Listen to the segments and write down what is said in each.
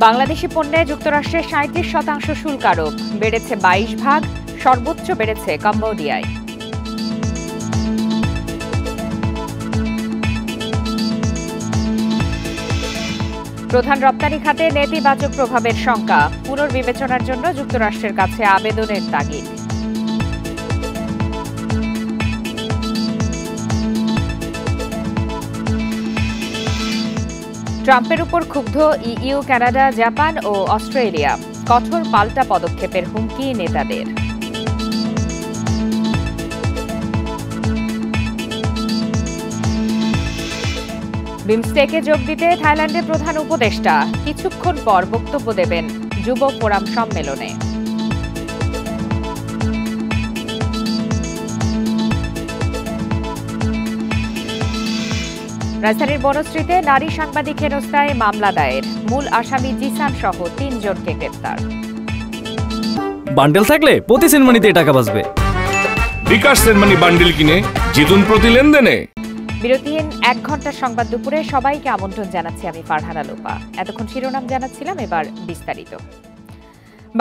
বাংলাদেশি পণ্যে যুক্তরাষ্ট্রের ৩৭% শুল্ক আরোপ, বেড়েছে ২২ ভাগ, সর্বোচ্চ বেড়েছে কম্বোডিয়ায়। প্রধান রপ্তানি খাতে নেতিবাচক প্রভাবের শঙ্কা, পুনর্বিবেচনার জন্য যুক্তরাষ্ট্রের কাছে আবেদনের তাগিদ। ট্রাম্পের উপর ক্ষুব্ধ ইইউ, কানাডা, জাপান ও অস্ট্রেলিয়া, কঠোর পাল্টা পদক্ষেপের হুমকি নেতাদের। বিমস্টেকে যোগ দিতে থাইল্যান্ডের প্রধান উপদেষ্টা কিছুক্ষণ পর বক্তব্য দেবেন যুব ফোরাম সম্মেলনে। রাজধানীর বনশ্রীতে নারী সাংবাদিক হেনস্থায় মামলা দায়ের, মূল আসামি জিসান সহ ৩ জনকে গ্রেপ্তার। বান্ডেল থাকলে প্রতি সেনমানিতে টাকা বাঁচবে। বিকাশ সেনমানি বান্ডেল কিনে জিতুন প্রতি লেনদেনে। বিরতিহীন ১ ঘন্টার সংবাদ দুপুরে সবাইকে আমন্ত্রণ জানাচ্ছি আমি ফারহানা লোপা। এতক্ষণ শিরোনাম জানাচ্ছিলাম, এবার বিস্তারিত।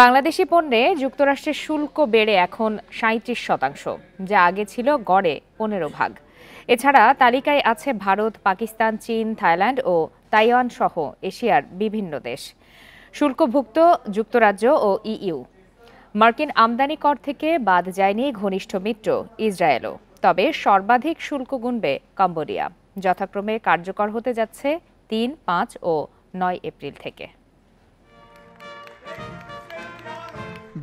বাংলাদেশি পণ্যে যুক্তরাষ্ট্রের শুল্ক বেড়ে এখন ৩৭%, যা আগে ছিল গড়ে ১৫ ভাগ। এছাড়া তালিকায় আছে ভারত, পাকিস্তান, চীন, থাইল্যান্ড ও তাইওয়ান সহ এশিয়ার বিভিন্ন দেশ। শুল্কভুক্ত যুক্তরাজ্য ও ইইউ। মার্কিন আমদানি কর থেকে বাদ যায়নি ঘনিষ্ঠ মিত্র ইসরায়েলও। তবে সর্বাধিক শুল্ক গুনবে কম্বোডিয়া, যথাক্রমে কার্যকর হতে যাচ্ছে ৩, ৫ ও ৯ এপ্রিল থেকে।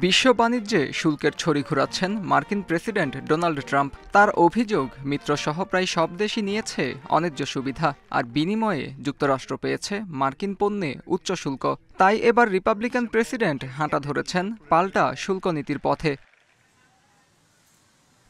বিশ্ব বাণিজ্যে শুল্কের ছড়ি ঘোরাচ্ছেন মার্কিন প্রেসিডেন্ট ডোনাল্ড ট্রাম্প। তার অভিযোগ, মিত্রসহ প্রায় সব দেশই নিয়েছে অন্যায্য সুবিধা, আর বিনিময়ে যুক্তরাষ্ট্র পেয়েছে মার্কিন পণ্যে উচ্চ শুল্ক। তাই এবার রিপাবলিকান প্রেসিডেন্ট হাঁটা ধরেছেন পাল্টা শুল্ক নীতির পথে।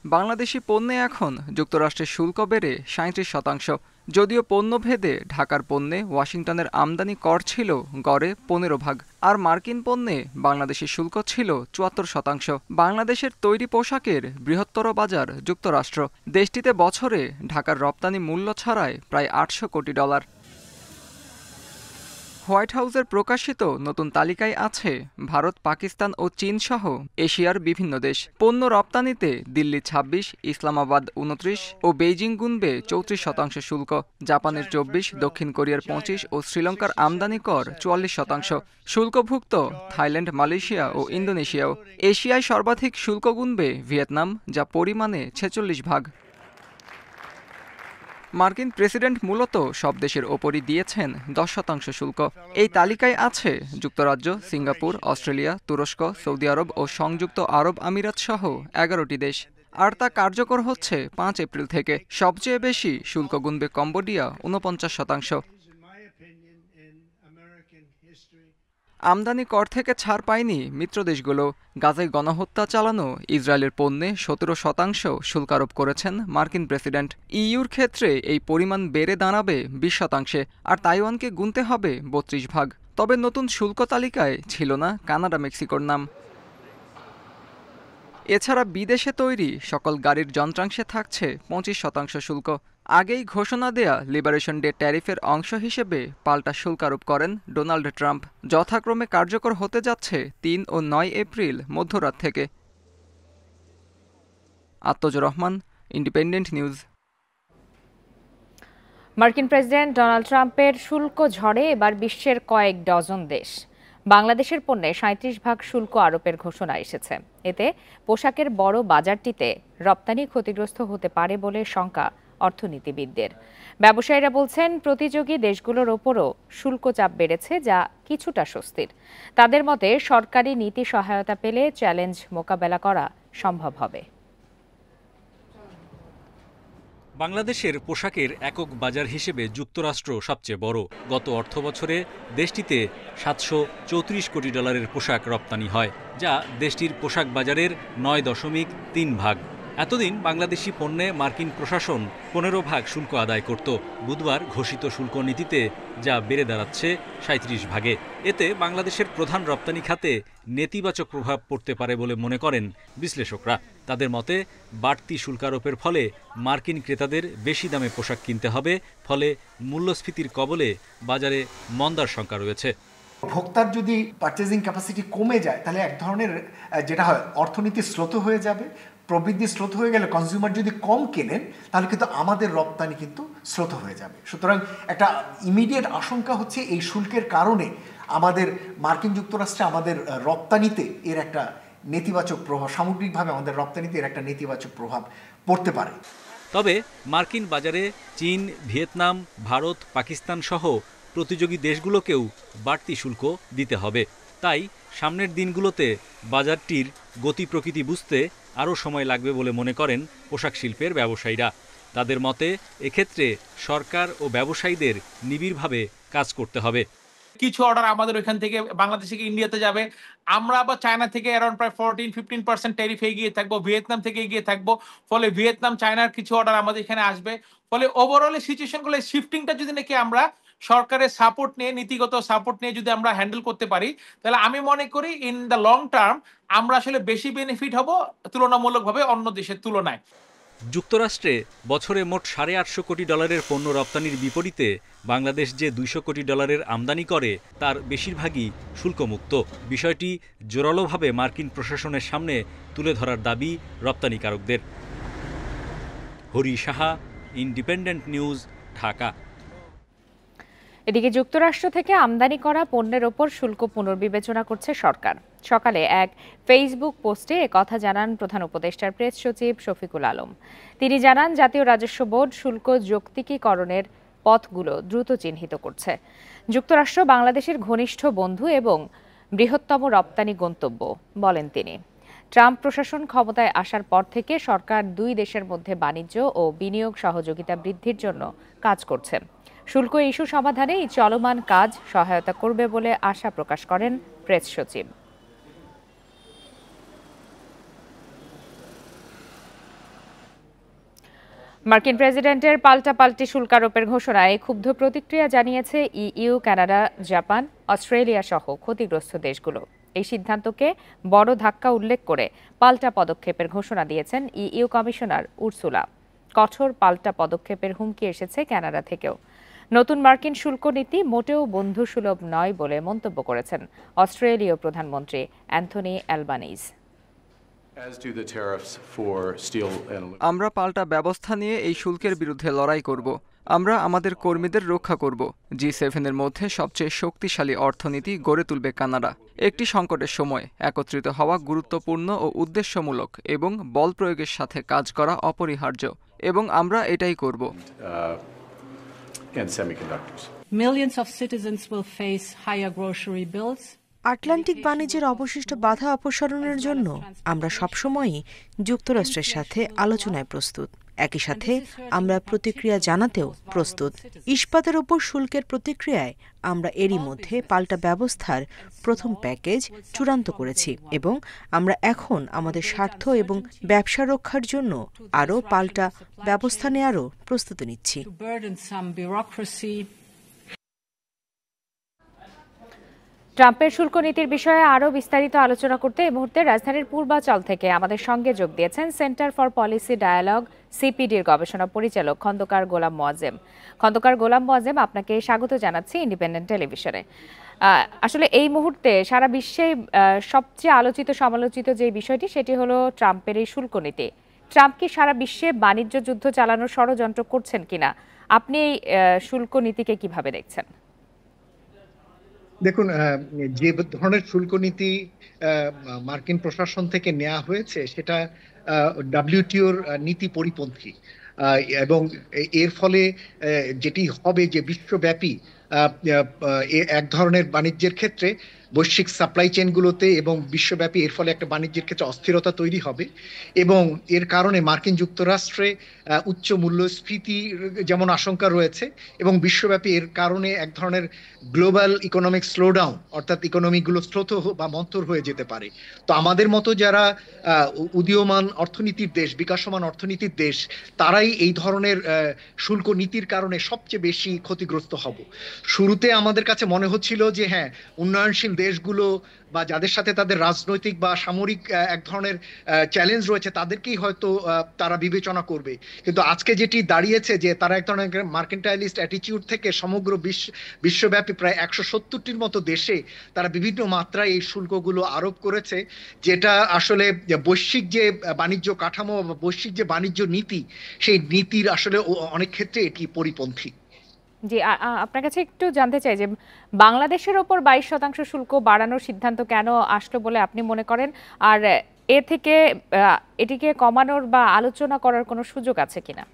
বাংলাদেশি পণ্যে এখন যুক্তরাষ্ট্রের শুল্ক বেড়ে ৩৭%। যদিও পণ্যভেদে ঢাকার পণ্যে ওয়াশিংটনের আমদানি কর ছিল গড়ে ১৫ ভাগ, আর মার্কিন পণ্যে বাংলাদেশি শুল্ক ছিল ৭৪%। বাংলাদেশের তৈরি পোশাকের বৃহত্তর বাজার যুক্তরাষ্ট্র। দেশটিতে বছরে ঢাকার রপ্তানি মূল্য ছাড়ায় প্রায় $৮০০ কোটি। হোয়াইট হাউসের প্রকাশিত নতুন তালিকায় আছে ভারত, পাকিস্তান ও চীন সহ এশিয়ার বিভিন্ন দেশ। পণ্য রপ্তানিতে দিল্লি ২৬, ইসলামাবাদ ২৯ ও বেইজিং গুনবে ৩৪% শুল্ক। জাপানের ২৪, দক্ষিণ কোরিয়ার ২৫ ও শ্রীলঙ্কার আমদানি কর ৪৪%। শুল্কভুক্ত থাইল্যান্ড, মালয়েশিয়া ও ইন্দোনেশিয়াও। এশিয়ায় সর্বাধিক শুল্ক গুনবে ভিয়েতনাম, যা পরিমাণে ৪৬ ভাগ। মার্কিন প্রেসিডেন্ট মূলত সব দেশের ওপরই দিয়েছেন ১০% শুল্ক। এই তালিকায় আছে যুক্তরাজ্য, সিঙ্গাপুর, অস্ট্রেলিয়া, তুরস্ক, সৌদি আরব ও সংযুক্ত আরব আমিরাত সহ ১১টি দেশ। আর তা কার্যকর হচ্ছে ৫ এপ্রিল থেকে। সবচেয়ে বেশি শুল্ক গুনবে কম্বোডিয়া ৪৯%। আমদানি কর থেকে ছাড় পায়নি মিত্রদেশগুলো। গাজায় গণহত্যা চালানো ইসরায়েলের পণ্যে ১৭% শুল্ক আরোপ করেছেন মার্কিন প্রেসিডেন্ট। ইইউর ক্ষেত্রে এই পরিমাণ বেড়ে দাঁড়াবে ২০%, আর তাইওয়ানকে গুনতে হবে ৩২ ভাগ। তবে নতুন শুল্ক তালিকায় ছিল না কানাডা, মেক্সিকোর নাম। এছাড়া বিদেশে তৈরি সকল গাড়ির যন্ত্রাংশে থাকছে ২৫% শুল্ক। আগেই ঘোষণা দেয়া লিবারেশন ডে ট্যারিফের অংশ হিসেবে পাল্টা শুল্ক আরোপ করেন ডোনাল্ড ট্রাম্প। যথাক্রমে কার্যকর হতে যাচ্ছে ৩ ও ৯ এপ্রিল মধ্যরাত থেকে। আত্মজ রহমান, ইন্ডিপেন্ডেন্ট নিউজ। মার্কিন প্রেসিডেন্ট ডোনাল্ড ট্রাম্পের শুল্ক ঝড়ে এবার বিশ্বের কয়েক ডজন দেশ। বাংলাদেশের পণ্যে ৩৭ ভাগ শুল্ক আরোপের ঘোষণা এসেছে। এতে পোশাকের বড় বাজারটিতে রপ্তানি ক্ষতিগ্রস্ত হতে পারে বলে শঙ্কা অর্থনীতিবিদদের। ব্যবসায়ীরা বলছেন, প্রতিযোগী দেশগুলোর ওপরও শুল্ক চাপ বেড়েছে, যা কিছুটা স্বস্তির। তাদের মতে সরকারি নীতি সহায়তা পেলে চ্যালেঞ্জ মোকাবেলা করা সম্ভব হবে। বাংলাদেশের পোশাকের একক বাজার হিসেবে যুক্তরাষ্ট্র সবচেয়ে বড়। গত অর্থবছরে দেশটিতে $৭৩৪ কোটি পোশাক রপ্তানি হয়, যা দেশটির পোশাক বাজারের ৯.৩ ভাগ। এতদিন বাংলাদেশি পণ্যে মার্কিন প্রশাসন ১৫ ভাগ শুল্ক আদায় করত। বুধবার ঘোষিত শুল্ক নীতিতে যা বেড়ে দাঁড়াচ্ছে ৩৭ ভাগে। এতে বাংলাদেশের প্রধান রপ্তানি খাতে নেতিবাচক প্রভাব পড়তে পারে বলে মনে করেন বিশ্লেষকরা। তাদের মতে বাড়তি শুল্কারোপের ফলে মার্কিন ক্রেতাদের বেশি দামে পোশাক কিনতে হবে, ফলে মূল্যস্ফীতির কবলে বাজারে মন্দার শঙ্কা রয়েছে। ভোক্তার যদি পারচেজিং ক্যাপাসিটি কমে যায় তাহলে এক ধরনের যেটা হয় অর্থনীতি স্রোত হয়ে যাবে, প্রবৃদ্ধি স্রোত হয়ে গেলে কনজিউমার যদি কম কেনেন তাহলে কিন্তু আমাদের রপ্তানি কিন্তু স্রোত হয়ে যাবে। সুতরাং একটা ইমিডিয়েট আশঙ্কা হচ্ছে এই শুল্কের কারণে আমাদের মার্কিন যুক্তরাষ্ট্রে আমাদের রপ্তানিতে এর একটা নেতিবাচক প্রভাব, সামগ্রিকভাবে আমাদের রপ্তানিতে এর একটা নেতিবাচক প্রভাব পড়তে পারে। তবে মার্কিন বাজারে চীন, ভিয়েতনাম, ভারত, পাকিস্তান সহ প্রতিযোগী দেশগুলোকেও বাড়তি শুল্ক দিতে হবে। তাই সামনের দিনগুলোতে বাজারটির গতি প্রকৃতি বুঝতে আরও সময় লাগবে বলে মনে করেন পোশাক শিল্পের ব্যবসায়ীরা। তাদের মতে এক্ষেত্রে সরকার ও ব্যবসায়ীদের নিবিড়ভাবে কাজ করতে হবে। কিছু অর্ডার আমাদের ওইখান থেকে বাংলাদেশ থেকে ইন্ডিয়াতে যাবে, আমরা আবার চায়না থেকে অ্যারাউন্ড প্রায় 14-15% ট্যারিফ এগিয়ে থাকবো, ভিয়েতনাম থেকে এগিয়ে থাকবো। ফলে ভিয়েতনাম, চায়নার কিছু অর্ডার আমাদের এখানে আসবে। ফলে ওভারঅল সিচুয়েশনগুলো শিফটিংটা যদি নাকি আমরা সরকারের সাপোর্ট নিয়ে, নীতিগত সাপোর্ট নিয়ে যদি আমরা হ্যান্ডেল করতে পারি, তাহলে আমি মনে করি ইন দ্য লং টার্ম আমরা আসলে বেশি বেনিফিট হব তুলনামূলকভাবে অন্য দেশের তুলনায়। যুক্তরাষ্ট্রে বছরে মোট $850 কোটি পণ্য রপ্তানির বিপরীতে বাংলাদেশ যে $200 কোটি আমদানি করে তার বেশিরভাগই শুল্কমুক্ত। বিষয়টি জোরালোভাবে মার্কিন প্রশাসনের সামনে তুলে ধরার দাবি রপ্তানিকারকদের। Hari Saha, independent news, Dhaka. এদিকে যুক্তরাষ্ট্র থেকে আমদানি করা পণ্যের ওপর শুল্ক পুনর্বিবেচনা করছে সরকার। সকালে এক ফেসবুক পোস্টে একথা জানান প্রধান উপদেষ্টার প্রেস সচিব শফিকুল আলম। তিনি জানান, জাতীয় রাজস্ব বোর্ড শুল্ক যৌক্তিকীকরণের পথগুলো দ্রুত চিহ্নিত করছে। যুক্তরাষ্ট্র বাংলাদেশের ঘনিষ্ঠ বন্ধু এবং বৃহত্তম রপ্তানি গন্তব্য বলেন তিনি। ট্রাম্প প্রশাসন ক্ষমতায় আসার পর থেকে সরকার দুই দেশের মধ্যে বাণিজ্য ও বিনিয়োগ সহযোগিতা বৃদ্ধির জন্য কাজ করছে। শুল্ক ইস্যু সমাধানে এই চলমান কাজ সহায়তা করবে বলে আশা প্রকাশ করেন প্রেস সচিব। মার্কিন প্রেসিডেন্টের পাল্টাপাল্টি শুল্কারোপের ঘোষণায় ক্ষুব্ধ প্রতিক্রিয়া জানিয়েছে ইইউ, কানাডা, জাপান, অস্ট্রেলিয়া সহ ক্ষতিগ্রস্ত দেশগুলো। এই সিদ্ধান্তকে বড় ধাক্কা উল্লেখ করে পাল্টা পদক্ষেপের ঘোষণা দিয়েছেন ইইউ কমিশনার উর্সুলা। কঠোর পাল্টা পদক্ষেপের হুমকি এসেছে কানাডা থেকেও। নতুন মার্কিন শুল্ক নীতি মোটেও বন্ধুসুলভ নয় বলে মন্তব্য করেছেন অস্ট্রেলীয় প্রধানমন্ত্রী অ্যান্থনি অ্যালবানিজ। আমরা পাল্টা ব্যবস্থা নিয়ে এই শুল্কের বিরুদ্ধে লড়াই করব। আমরা আমাদের কর্মীদের রক্ষা করব। G7-এর মধ্যে সবচেয়ে শক্তিশালী অর্থনীতি গড়ে তুলবে কানাডা। একটি সংকটের সময় একত্রিত হওয়া গুরুত্বপূর্ণ ও উদ্দেশ্যমূলক এবং বল প্রয়োগের সাথে কাজ করা অপরিহার্য, এবং আমরা এটাই করব। Millions of citizens will face higher grocery bills. Atlantic বাণিজ্যের অবশিষ্ট বাধা অপসারণের জন্য আমরা সবসময়ই যুক্তরাষ্ট্রের সাথে আলোচনায় প্রস্তুত। একই সাথে আমরা প্রতিক্রিয়া জানাতেও প্রস্তুত। ইস্পাতের ওপর শুল্কের প্রতিক্রিয়ায় আমরা এরই মধ্যে পাল্টা ব্যবস্থার প্রথম প্যাকেজ চূড়ান্ত করেছি এবং আমরা এখন আমাদের স্বার্থ এবং ব্যবসা রক্ষার জন্য আরও পাল্টা ব্যবস্থা নেওয়ারও প্রস্তুতি নিচ্ছি। ট্রাম্পের শুল্ক নীতির বিষয়ে আরও বিস্তারিত আলোচনা করতে এই মুহূর্তে রাজধানীর পূর্বাচল থেকে আমাদের সঙ্গে যোগ দিয়েছেন সেন্টার ফর পলিসি ডায়ালগ সিপিডির গবেষণা পরিচালক খন্দকার গোলাম মোয়াজ্জেম। খন্দকার গোলাম মোয়াজ্জেম, আপনাকে স্বাগত জানাচ্ছি ইন্ডিপেন্ডেন্ট টেলিভিশনে। আসলে এই মুহূর্তে সারা বিশ্বে সবচেয়ে আলোচিত সমালোচিত যে বিষয়টি সেটি হলো ট্রাম্পের এই শুল্ক নীতি। ট্রাম্প কি সারা বিশ্বে বাণিজ্য যুদ্ধ চালানোর ষড়যন্ত্র করছেন কিনা, আপনি এই শুল্ক নীতিকে কিভাবে দেখছেন? দেখুন, যে ধরনের শুল্ক নীতি মার্কিন প্রশাসন থেকে নেওয়া হয়েছে সেটা ডব্লিউটিওর নীতি পরিপন্থী, এবং এর ফলে যেটি হবে যে বিশ্বব্যাপী এক ধরনের বাণিজ্যের ক্ষেত্রে বৈশ্বিক সাপ্লাই চেনগুলোতে এবং বিশ্বব্যাপী এর ফলে একটা বাণিজ্যের ক্ষেত্রে অস্থিরতা তৈরি হবে, এবং এর কারণে মার্কিন যুক্তরাষ্ট্রে উচ্চ মূল্যস্ফীতি যেমন আশঙ্কা রয়েছে, এবং বিশ্বব্যাপী এর কারণে এক ধরনের গ্লোবাল ইকোনমিক স্লোডাউন, অর্থাৎ ইকোনমিগুলো স্রোত বা মন্থর হয়ে যেতে পারে। তো আমাদের মতো যারা উদীয়মান অর্থনীতির দেশ, বিকাশমান অর্থনীতির দেশ, তারাই এই ধরনের শুল্ক নীতির কারণে সবচেয়ে বেশি ক্ষতিগ্রস্ত হব। শুরুতে আমাদের কাছে মনে হচ্ছিল যে হ্যাঁ, উন্নয়নশীল দেশগুলো বা যাদের সাথে তাদের রাজনৈতিক বা সামরিক এক ধরনের চ্যালেঞ্জ রয়েছে তাদেরকেই হয়তো তারা বিবেচনা করবে, কিন্তু আজকে যেটি দাঁড়িয়েছে যে তারা এক ধরনের মার্কেন্টাইলিস্ট অ্যাটিটিউড থেকে সমগ্র বিশ্বব্যাপী প্রায় 170টির মতো দেশে তারা বিভিন্ন মাত্রায় এই শুল্কগুলো আরোপ করেছে, যেটা আসলে বৈশ্বিক যে বাণিজ্য কাঠামো বা বৈশ্বিক যে বাণিজ্য নীতি, সেই নীতির আসলে অনেক ক্ষেত্রে এটি পরিপন্থী। জি, আপনার কাছে একটু জানতে চাই যে বাংলাদেশের ওপর 22% শুল্ক বাড়ানোর সিদ্ধান্ত কেন আসলো বলে আপনি মনে করেন, আর এ থেকে এটিকে কমানোর বা আলোচনা করার কোনো সুযোগ আছে কিনা?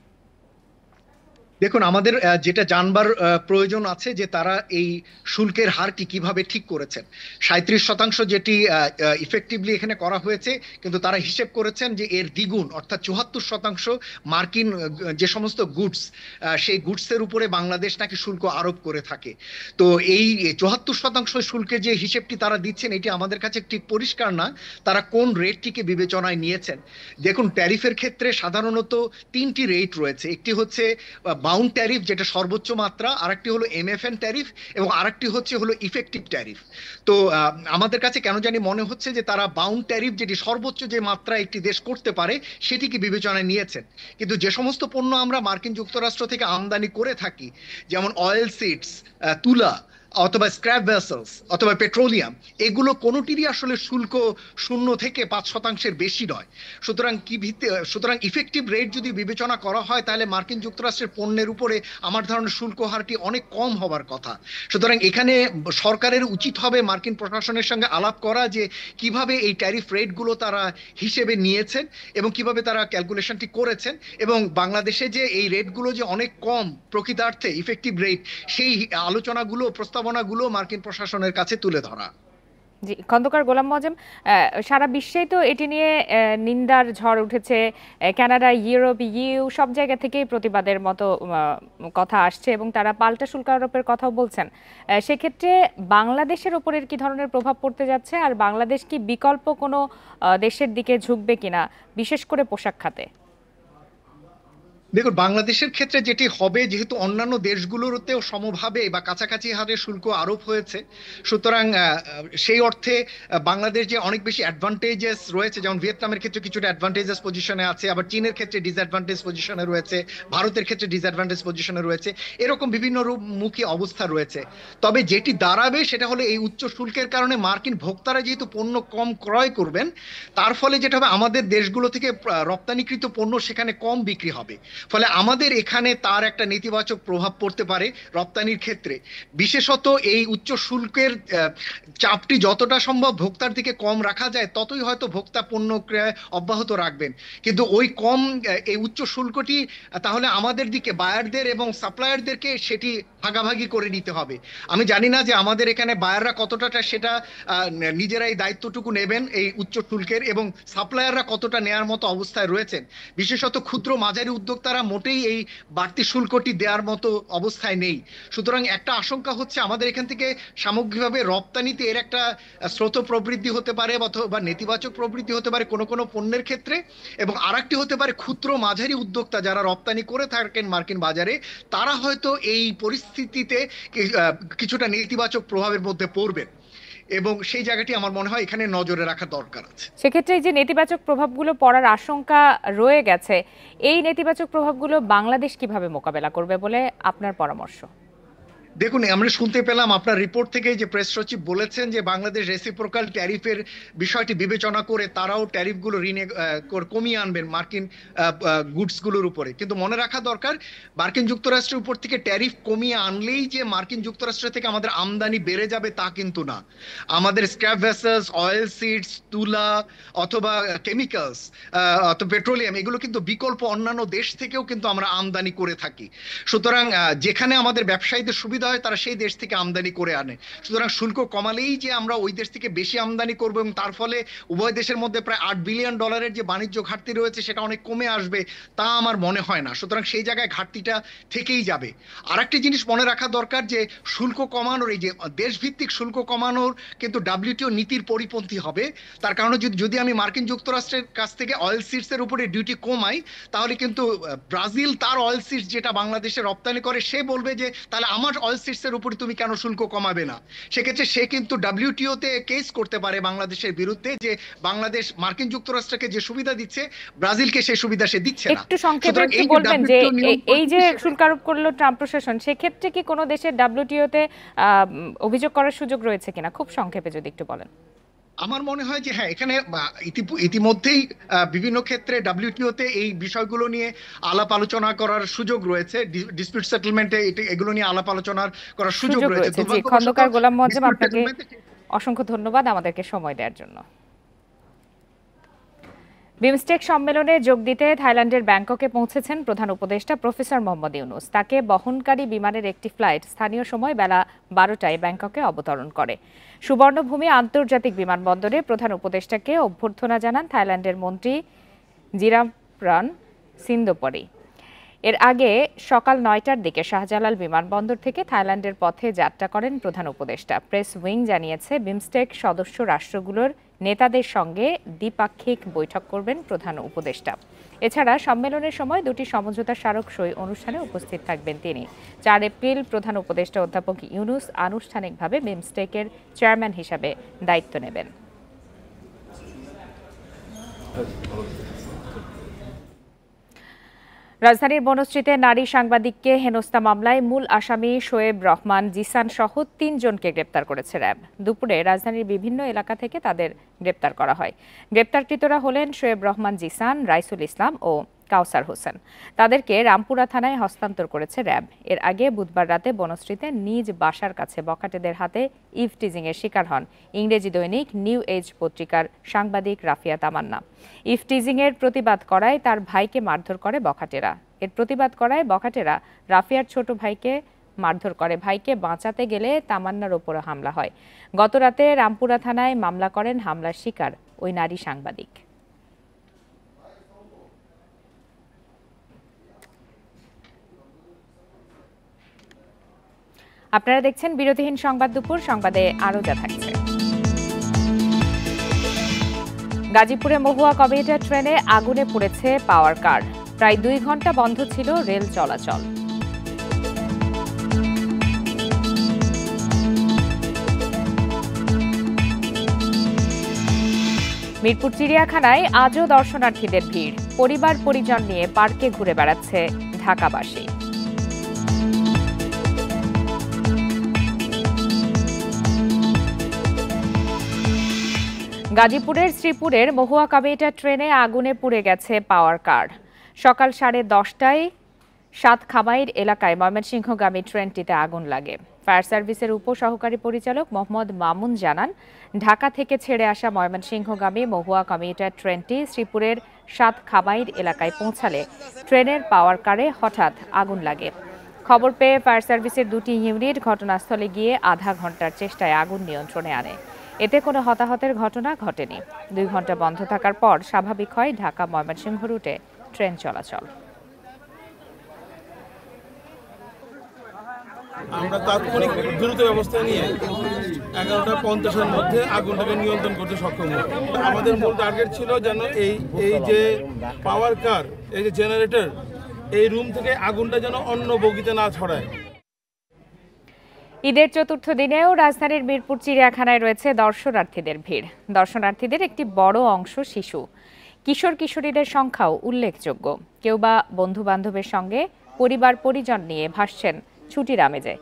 দেখুন, আমাদের যেটা জানবার প্রয়োজন আছে যে তারা এই শুল্কের হারটি কিভাবে ঠিক করেছেন। 37% যেটি ইফেক্টিভলি এখানে করা হয়েছে, কিন্তু তারা হিসেব করেছেন যে এর দ্বিগুণ অর্থাৎ 74% মার্কিন যে সমস্ত গুডস, সেই গুডসের উপরে বাংলাদেশ নাকি শুল্ক আরোপ করে থাকে। তো এই 74% শুল্কের যে হিসেবটি তারা দিচ্ছেন, এটি আমাদের কাছে ঠিক পরিষ্কার না তারা কোন রেটটিকে বিবেচনায় নিয়েছেন। দেখুন, ট্যারিফের ক্ষেত্রে সাধারণত 3টি রেট রয়েছে। একটি হচ্ছে বাউন্ড ট্যারিফ, যেটা সর্বোচ্চ মাত্রা, আরেকটি হলো MFN ট্যারিফ, এবং আরেকটি হলো ইফেক্টিভ ট্যারিফ। তো আমাদের কাছে কেন জানি মনে হচ্ছে যে তারা বাউন্ড ট্যারিফ, যেটি সর্বোচ্চ যে মাত্রা একটি দেশ করতে পারে, সেটিকে বিবেচনায় নিয়েছেন। কিন্তু যে সমস্ত পণ্য আমরা মার্কিন যুক্তরাষ্ট্র থেকে আমদানি করে থাকি, যেমন অয়েল সিডস, তুলা, অথবা স্ক্র্যাপ ভেসেলস, অথবা পেট্রোলিয়াম, এগুলো কোনোটিরই আসলে শুল্ক 0 থেকে 5% বেশি নয়। সুতরাং ইফেক্টিভ রেট যদি বিবেচনা করা হয়, তাহলে মার্কিন যুক্তরাষ্ট্রের পণ্যের উপরে আমার ধারণা শুল্ক হারটি অনেক কম হবার কথা। সুতরাং এখানে সরকারের উচিত হবে মার্কিন প্রশাসনের সঙ্গে আলাপ করা যে কিভাবে এই ট্যারিফ রেটগুলো তারা হিসেবে নিয়েছেন এবং কিভাবে তারা ক্যালকুলেশনটি করেছেন, এবং বাংলাদেশে যে এই রেটগুলো যে অনেক কম প্রকৃতার্থে ইফেক্টিভ রেট, সেই আলোচনাগুলো প্রস্তাবনাগুলো মার্কিন প্রশাসনের কাছে তুলে ধরা। জি, খন্দকার গোলাম মজম, সারা বিশ্বেই তো এটি নিয়ে নিন্দার ঝড় উঠেছে। কানাডা, ইউরোপ, ইউ সব জায়গা থেকেই প্রতিবাদের মতো কথা আসছে এবং তারা পাল্টা শুল্ক আরোপের কথাও বলছেন। সেক্ষেত্রে বাংলাদেশের ওপরের কি ধরনের প্রভাব পড়তে যাচ্ছে, আর বাংলাদেশ কি বিকল্প কোনো দেশের দিকে ঝুঁকবে কিনা, বিশেষ করে পোশাক খাতে? দেখুন, বাংলাদেশের ক্ষেত্রে যেটি হবে, যেহেতু অন্যান্য দেশগুলোতেও সমভাবে বা কাছাকাছি হারে শুল্ক আরোপ হয়েছে, সুতরাং সেই অর্থে বাংলাদেশ যে অনেক বেশি অ্যাডভান্টেজেস রয়েছে, যেমন ভিয়েতনামের ক্ষেত্রে কিছুটা অ্যাডভান্টেজেস পজিশনে আছে, আবার চীনের ক্ষেত্রে ডিসঅ্যাডভান্টেজ পজিশনে রয়েছে, ভারতের ক্ষেত্রে ডিসঅ্যাডভান্টেজ পজিশনে রয়েছে, এরকম বিভিন্ন মুখী অবস্থা রয়েছে। তবে যেটি দাঁড়াবে সেটা হলো এই উচ্চ শুল্কের কারণে মার্কিন ভোক্তারা যেহেতু পণ্য কম ক্রয় করবেন, তার ফলে যেটা হবে, আমাদের দেশগুলো থেকে রপ্তানিকৃত পণ্য সেখানে কম বিক্রি হবে, ফলে আমাদের এখানে তার একটা নেতিবাচক প্রভাব পড়তে পারে রপ্তানির ক্ষেত্রে। বিশেষত এই উচ্চ শুল্কের চাপটি যতটা সম্ভব ভোক্তার দিকে কম রাখা যায়, ততই হয়তো ভোক্তা পণ্য ক্রয় অব্যাহত রাখবেন। কিন্তু ওই এই উচ্চ শুল্কটি তাহলে আমাদের দিকে বায়ারদের এবং সাপ্লায়ারদেরকে সেটি ভাগাভাগি করে নিতে হবে। আমি জানি না যে আমাদের এখানে বায়াররা কতটা সেটা নিজেরাই দায়িত্বটুকু নেবেন এই উচ্চ শুল্কের, এবং সাপ্লায়াররা কতটা নেয়ার মতো অবস্থায় রয়েছেন। বিশেষত ক্ষুদ্র মাঝারি উদ্যোক্তারা মোটেই এই বাড়তি শুল্কটি দেওয়ার মতো অবস্থায় নেই। সুতরাং একটা আশঙ্কা হচ্ছে আমাদের এখান থেকে সামগ্রিকভাবে রপ্তানিতে এর একটা স্রোত প্রবৃদ্ধি হতে পারে বা নেতিবাচক প্রবৃদ্ধি হতে পারে কোনো কোনো পণ্যের ক্ষেত্রে, এবং আরেকটি হতে পারে ক্ষুদ্র মাঝারি উদ্যোক্তা যারা রপ্তানি করে থাকেন মার্কিন বাজারে, তারা হয়তো এই পরিস্থিতিতে কিছুটা নেতিবাচক প্রভাবের মধ্যে পড়বেন, এবং সেই জায়গাটি আমার মনে হয় এখানে নজরে রাখা দরকার আছে। সেক্ষেত্রে এই যে নেতিবাচক প্রভাবগুলো পড়ার আশঙ্কা রয়ে গেছে, এই নেতিবাচক প্রভাবগুলো বাংলাদেশ কিভাবে মোকাবেলা করবে বলে আপনার পরামর্শ? দেখুন, আমরা শুনতে পেলাম আপনার রিপোর্ট থেকে যে প্রেস সচিব বলেছেন যে বাংলাদেশ রেসিপ্রোকাল ট্যারিফের বিষয়টি বিবেচনা করে তারাও ট্যারিফগুলো কমিয়ে আনবেন মার্কিন গুডসগুলোর উপরে। কিন্তু মনে রাখা দরকার, মার্কিন যুক্তরাষ্ট্রের উপর থেকে ট্যারিফ কমিয়ে আনলেই যে মার্কিন যুক্তরাষ্ট্র থেকে আমাদের আমদানি বেড়ে যাবে তা কিন্তু না। আমাদের স্ক্র্যাপ ভেসেলস, অয়েল সিডস, তুলা অথবা কেমিক্যালস অথবা পেট্রোলিয়াম, এগুলো কিন্তু বিকল্প অন্যান্য দেশ থেকেও কিন্তু আমরা আমদানি করে থাকি। সুতরাং যেখানে আমাদের ব্যবসায়ীদের সুবিধা হয়, তারা সেই দেশ থেকে আমদানি করে আনে। সুতরাং শুল্ক কমালেই যে আমরা ওই দেশ থেকে বেশি আমদানি করবো এবং তার ফলে উভয় দেশের মধ্যে প্রায় $8 বিলিয়ন যে বাণিজ্য ঘাটতি রয়েছে সেটা অনেক কমে আসবে, তা আমার মনে হয় না। সুতরাং সেই জায়গায় ঘাটতিটা থেকেই যাবে। আরেকটি জিনিস মনে রাখা দরকার যে শুল্ক কমানোর, এই যে দেশভিত্তিক শুল্ক কমানোর কিন্তু WTO নীতির পরিপন্থী হবে। তার কারণে যদি আমি মার্কিন যুক্তরাষ্ট্রের কাছ থেকে অয়েল সিডসের উপরে ডিউটি কমাই, তাহলে কিন্তু ব্রাজিল তার অয়েল সিডস যেটা বাংলাদেশে রপ্তানি করে, সে বলবে যে তাহলে আমার অয়েল সিডসের উপর তুমি কেন শুল্ক কমাবে না? সেক্ষেত্রে সে কিন্তু ডাব্লিউটিওতে কেস করতে পারে বাংলাদেশের বিরুদ্ধে যে বাংলাদেশ মার্কিন যুক্তরাষ্ট্রকে যে সুবিধা দিচ্ছে ব্রাজিলকে সেই সুবিধা সে দিচ্ছে না। একটু সংক্ষেপে একটু বলবেন যে এই যে শুল্ক আরোপ করলো ট্রাম্প প্রশাসন, সেক্ষেত্রে কি কোনো দেশের ডাব্লিউটিওতে অভিযোগ করার সুযোগ রয়েছে কিনা, খুব সংক্ষেপে যদি একটু বলেন। আমার মনে হয় যে হ্যাঁ, এখানে ইতিমধ্যেই বিভিন্ন ক্ষেত্রে ডাব্লিউটিওতে এই বিষয়গুলো নিয়ে আলাপ আলোচনা করার সুযোগ রয়েছে, ডিসপিউট সেটেলমেন্টে এগুলো নিয়ে আলাপ আলোচনা করার সুযোগ রয়েছে। খন্দকার গোলাম মোয়াজ্জেম, আপনাকে অসংখ্য ধন্যবাদ আমাদেরকে সময় দেওয়ার জন্য। বিমস্টেক সম্মেলনে যোগ দিতে থাইল্যান্ডের ব্যাংককে পৌঁছেছেন প্রধান উপদেষ্টা প্রফেসর মোহাম্মদ ইউনূস। তাকে বহনকারী বিমানের একটি ফ্লাইট স্থানীয় সময় বেলা 12টায় ব্যাংককে অবতরণ করে। সুবর্ণভূমি আন্তর্জাতিক বিমানবন্দরে প্রধান উপদেষ্টাকে অভ্যর্থনা জানান থাইল্যান্ডের মন্ত্রী জিরামপ্রান সিন্দোপরি। এর আগে সকাল 9টার দিকে শাহজালাল বিমানবন্দর থেকে থাইল্যান্ডের পথে যাত্রা করেন প্রধান উপদেষ্টা। প্রেস উইং জানিয়েছে, বিমস্টেক সদস্য রাষ্ট্রগুলোর নেতাদের সঙ্গে দ্বিপাক্ষিক বৈঠক করবেন প্রধান উপদেষ্টা। এছাড়া সম্মেলনের সময় দুটি সমঝোতা স্মারক সই অনুষ্ঠানে উপস্থিত থাকবেন তিনি। 4 এপ্রিল প্রধান উপদেষ্টা অধ্যাপক ইউনূস আনুষ্ঠানিকভাবে বিমস্টেকের চেয়ারম্যান হিসাবে দায়িত্ব নেবেন। রাজধানীর বনশ্রীতে নারী সাংবাদিককে হেনস্থা মামলায় মূল আসামি শোয়েব রহমান জিসান সহ 3 জনকে গ্রেপ্তার করেছে র্যাব। দুপুরে রাজধানীর বিভিন্ন এলাকা থেকে তাদের গ্রেপ্তার করা হয়। গ্রেপ্তারকৃতরা হলেন শোয়েব রহমান জিসান, রাইসুল ইসলাম ও কাউসার হোসেন। তাদেরকে রামপুরা থানায় হস্তান্তর করেছে র্যাব। এর আগে বুধবার রাতে বনশ্রীতে নিজ বাসার কাছে বখাটেদের হাতে ইভটিজিংয়ের শিকার হন ইংরেজি দৈনিক নিউ এজ পত্রিকার সাংবাদিক রাফিয়া তামান্না। ইভটিজিংয়ের প্রতিবাদ করায় তার ভাইকে মারধর করে বখাটেরা। এর প্রতিবাদ করায় বখাটেরা রাফিয়ার ছোট ভাইকে মারধর করে। ভাইকে বাঁচাতে গেলে তামান্নার ওপর হামলা হয়। গতরাতে রামপুরা থানায় মামলা করেন হামলার শিকার ওই নারী সাংবাদিক। আপনারা দেখছেন বিরতিহীন সংবাদ দুপুর। সংবাদে আরো যা থাকছে। গাজীপুরে মহুয়া কমিউটার ট্রেনে আগুনে পুড়েছে পাওয়ার কার। প্রায় 2 ঘন্টা বন্ধ ছিল রেল চলাচল। মিরপুর চিড়িয়াখানায় আজও দর্শনার্থীদের ভিড়। পরিবার পরিজন নিয়ে পার্কে ঘুরে বেড়াচ্ছে ঢাকাবাসী। গাজীপুরের শ্রীপুরের মহুয়া কমিউটার ট্রেনে আগুনে পুড়ে গেছে পাওয়ার কার। সকাল 10:30টায় সাতখামাইর এলাকায় ময়মনসিংহগামী ট্রেনটিতে আগুন লাগে। ফায়ার সার্ভিসের উপসহকারী পরিচালক মোহাম্মদ মামুন জানান, ঢাকা থেকে ছেড়ে আসা ময়মনসিংহগামী মহুয়া কমিউটার ট্রেনটি শ্রীপুরের সাতখামাইর এলাকায় পৌঁছালে ট্রেনের পাওয়ার কারে হঠাৎ আগুন লাগে। খবর পেয়ে ফায়ার সার্ভিসের 2টি ইউনিট ঘটনাস্থলে গিয়ে আধা ঘন্টার চেষ্টায় আগুন নিয়ন্ত্রণে আনে। এতে কোনো হতাহতের ঘটনা ঘটেনি। 2 ঘন্টা বন্ধ থাকার পর স্বাভাবিক হয় ঢাকা ময়মনসিংহ রুটে ট্রেন চলাচল। আমরা তাৎক্ষণিক দ্রুত ব্যবস্থা নিয়ে 11:50-এর মধ্যে আগুনটাকে নিয়ন্ত্রণ করতে সক্ষম হই। আমাদের মূল টার্গেট ছিল যেন এই যে পাওয়ার কার, এই যে জেনারেটর, এই রুম থেকে আগুনটা যেন অন্য বগিতে না ছড়ায়। ঈদের চতুর্থ দিনেও রাজধানীর মিরপুর চিড়িয়াখানায় রয়েছে দর্শনার্থীদের ভিড়। দর্শনার্থীদের একটি বড় অংশ শিশু। কিশোর কিশোরীদের সংখ্যাও উল্লেখযোগ্য। কেউ বা বন্ধু বান্ধবের সঙ্গে পরিবার পরিজন নিয়ে ভাসছেন ছুটির আমেজে।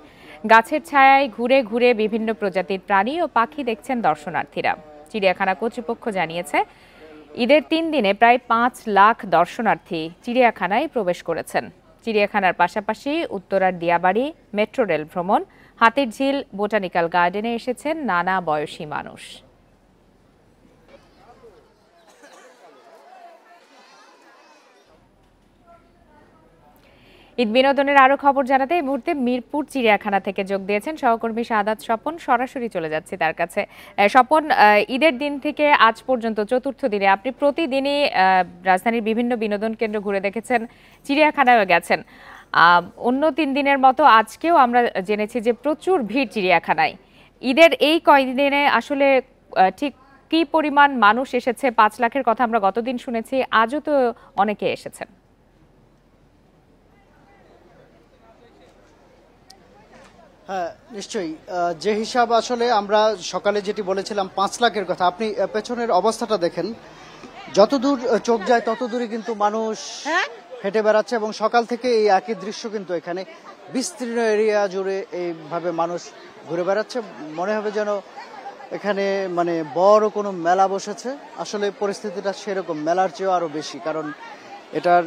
গাছের ছায়ায় ঘুরে ঘুরে বিভিন্ন প্রজাতির প্রাণী ও পাখি দেখছেন দর্শনার্থীরা। চিড়িয়াখানা কর্তৃপক্ষ জানিয়েছে, ঈদের 3 দিনে প্রায় 5 লাখ দর্শনার্থী চিড়িয়াখানায় প্রবেশ করেছেন। চিড়িয়াখানার পাশাপাশি উত্তরার দিয়াবাড়ি, মেট্রো রেল ভ্রমণ, হাতিরঝিল, বোটানিক্যাল গার্ডেনে এসেছেন নানা বয়সী মানুষ। ঈদ বিনোদনের আরো খবর জানাতে এই মুহূর্তে মিরপুর চিড়িয়াখানা থেকে যোগ দিয়েছেন সহকর্মী শাহাদাত স্বপন। সরাসরি চলে যাচ্ছে তার কাছে। স্বপন, ঈদের দিন থেকে আজ পর্যন্ত চতুর্থ দিনে আপনি প্রতিদিনই রাজধানীর বিভিন্ন বিনোদন কেন্দ্র ঘুরে দেখেছেন, চিড়িয়াখানায়ও গেছেন। অন্য 3 দিনের মতো আজকেও আমরা জেনেছি যে প্রচুর ভিড় চিড়িয়াখানায়। ঈদের এই কয়েকদিনে আসলে ঠিক কি পরিমাণ মানুষ এসেছে? 5 লাখের কথা আমরা গতদিন শুনেছি, আজও তো অনেকে এসেছেন। হ্যাঁ নিশ্চয়ই, যে হিসাব আসলে আমরা সকালে যেটি বলেছিলাম 5 লাখের কথা, আপনি পেছনের অবস্থাটা দেখেন, যতদূর চোখ যায় ততদূরই কিন্তু মানুষ হেঁটে বেড়াচ্ছে এবং সকাল থেকে এই একই দৃশ্য কিন্তু এখানে বিস্তীর্ণ এরিয়া জুড়ে এইভাবে মানুষ ঘুরে বেড়াচ্ছে। মনে হবে যেন এখানে মানে বড় কোনো মেলা বসেছে। আসলে পরিস্থিতিটা সেরকম, মেলার চেয়েও আরো বেশি, কারণ এটার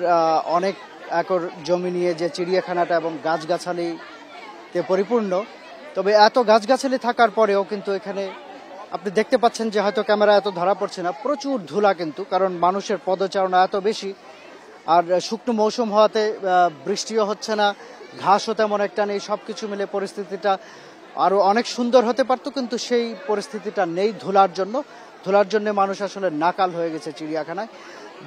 অনেক একর জমি নিয়ে যে চিড়িয়াখানাটা এবং গাছগাছালিতে পরিপূর্ণ। তবে এত গাছগাছালি থাকার পরেও কিন্তু এখানে আপনি দেখতে পাচ্ছেন যে হয়তো ক্যামেরা এত ধরা পড়ছে না, প্রচুর ধুলা কিন্তু, কারণ মানুষের পদচারণা এত বেশি। আর শুকনো মৌসুম হওয়াতে বৃষ্টিও হচ্ছে না, ঘাসও তেমন একটা নেই, সবকিছু মিলে পরিস্থিতিটা আরো অনেক সুন্দর হতে পারতো, কিন্তু সেই পরিস্থিতিটা নেই ধুলার জন্য মানুষ আসলে নাকাল হয়ে গেছে চিড়িয়াখানায়।